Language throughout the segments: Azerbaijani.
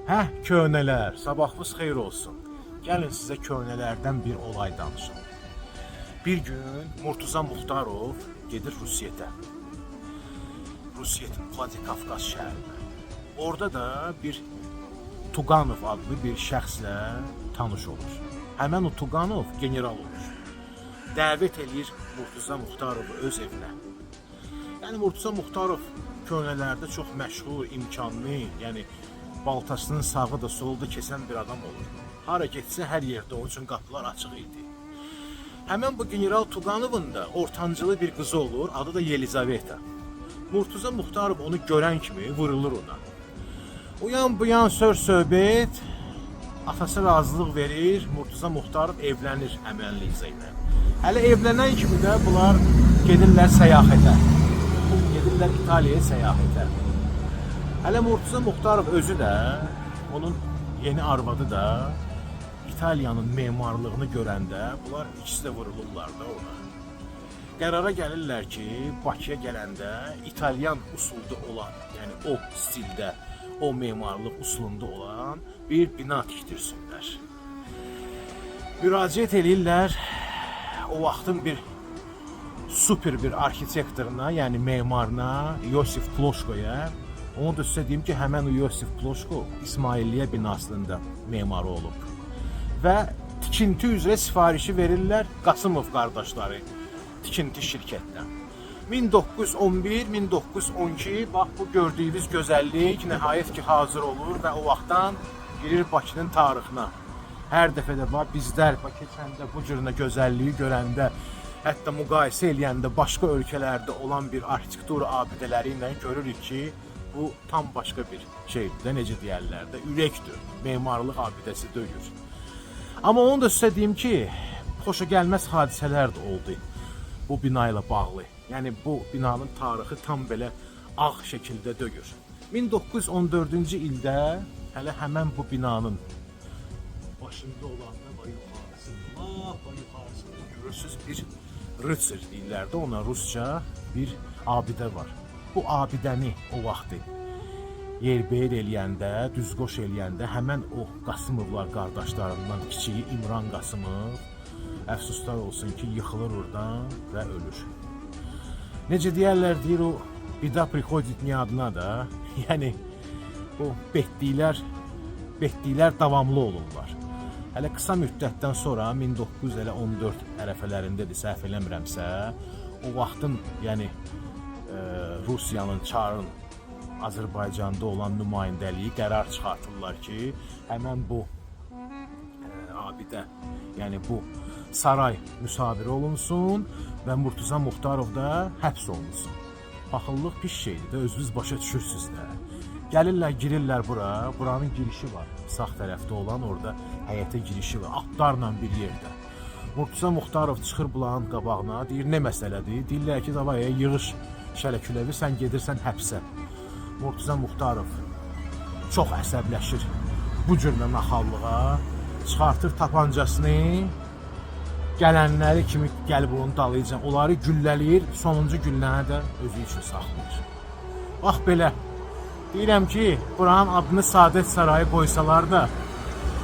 Köhnələr, sabahınız xeyir olsun. Gəlin sizə köhnələrdən bir olay danışım. Bir gün Murtuza Muxtarov gedir Rusiyetə. Rusiyetin Vladikavkaz şəhərinə. Orada da bir Tuganov adlı bir şəxslə tanış olur. Həmən o Tuganov general olur. Dəvət edir Murtuza Muxtarovu öz evinə. Yəni Murtuza Muxtarov köhnələrdə çox məşhur, imkanlı, yəni baltasının sağı da solu da kesən bir adam olur. Hara getsə hər yerdə onun üçün qapılar açıq idi. Həmən bu general Tuganovun da ortancılı bir qızı olur, adı da Yelizaveta. Murtuza Muxtarov onu görən kimi vurulur ona. O yan bu yan söz-söhbət, atası razılıq verir, Murtuza Muxtarov evlənir həmən Liza ilə. Hələ evlənən kimi də bunlar gedirlər səyahətə. Gedirlər İtaliyaya səyahətə. Hələ Murtuza Muxtarov özü də, onun yeni arvadı da İtaliyanın memarlığını görəndə bunlar ikisi də vurulurlar da ona. Qərara gəlirlər ki, Bakıya gələndə İtalyan usulda olan, yəni o stildə, o memarlıq usulunda olan bir bina tikdirsinlər. Müraciət edirlər o vaxtın bir super bir arxitektoruna, yəni memarına, Yosif Ploşkoya. Onu da sizə deyim ki, həmən o Yosif Ploşko İsmailiyyə binasının da memarı olub. Və tikinti üzrə sifarişi verirlər Qasımov qardaşları tikinti şirkətdən. 1911-1912 bax bu gördüyünüz gözəllik nəhayət ki hazır olur və o vaxtdan girir Bakının tarixinə. Hər dəfə də bizlər keçəndə bu cürünə gözəlliyi görəndə, hətta müqayisə eləyəndə başqa ölkələrdə olan bir arxitektura abidələri ilə görürük ki, bu tam başqa bir şeydir də, necə deyərlər də, ürəkdir, memarlıq abidəsi deyil. Amma onu da sizə deyim ki, xoşa gəlməz hadisələr də oldu bu bina ilə bağlı. Yəni bu binanın tarixi tam belə ağ şəkildə deyil. 1914-cü ildə hələ həmən bu binanın başında olanda yuxarısında görürsünüz bir rıtsır deyirlər də, ona rusca bir abidə var. Bu abidəni o vaxtı yerbəyir eləyəndə, düzqoş eləyəndə həmən o Qasımovlar qardaşlarından kiçiyi İmran Qasımov əfsuslar olsun ki, yıxılır oradan və ölür. Necə deyərlər, deyir o bida prihodit adına da, yəni o betdiklər davamlı olurlar. Hələ qısa müddətdən sonra 1914 ərəfələrindədir, səhv eləmirəmsə, o vaxtın, yəni Rusiyanın, Çarın Azərbaycanda olan nümayəndəliyi qərar çıxartırlar ki, həmən bu abidə, yəni bu saray müsavirə olunsun və Murtuza Muxtarov da həbs olunsun. Baxıllıq pis şeydir də, özünüz başa düşürsünüz də. Gəlirlər, girirlər bura, buranın girişi var. Sağ tərəfdə olan orada həyətə girişi var, atlarla bir yerdə. Murtuza Muxtarov çıxır bulanın qabağına, deyir, nə məsələdir? Deyirlər ki, davaya yığış şələküləvi, sən gedirsən həbsə. Murtuza Muxtarov çox əsəbləşir bu cürlə naxallığa, çıxartır tapancasını, gələnləri kimi gəlib onun dalıca, onları güllələyir, sonuncu gülləni də özü üçün saxlayır. Bax belə, deyirəm ki, buranın adını Saadət Sarayı qoysalar da,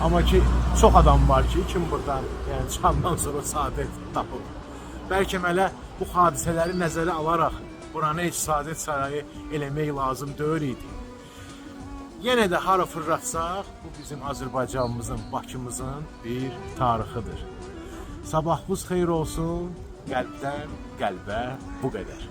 amma ki, çox adam var ki, kim buradan, yəni çıxandan sonra Saadət tapıb. Bəlkə mələ bu hadisələri nəzərə alaraq, buranı heç Saadət Sarayı eləmək lazım deyil idi. Yenə də hara fırlatsaq, bu bizim Azərbaycanımızın, Bakımızın bir tarixidir. Sabahınız xeyir olsun, qəlbdən qəlbə bu qədər.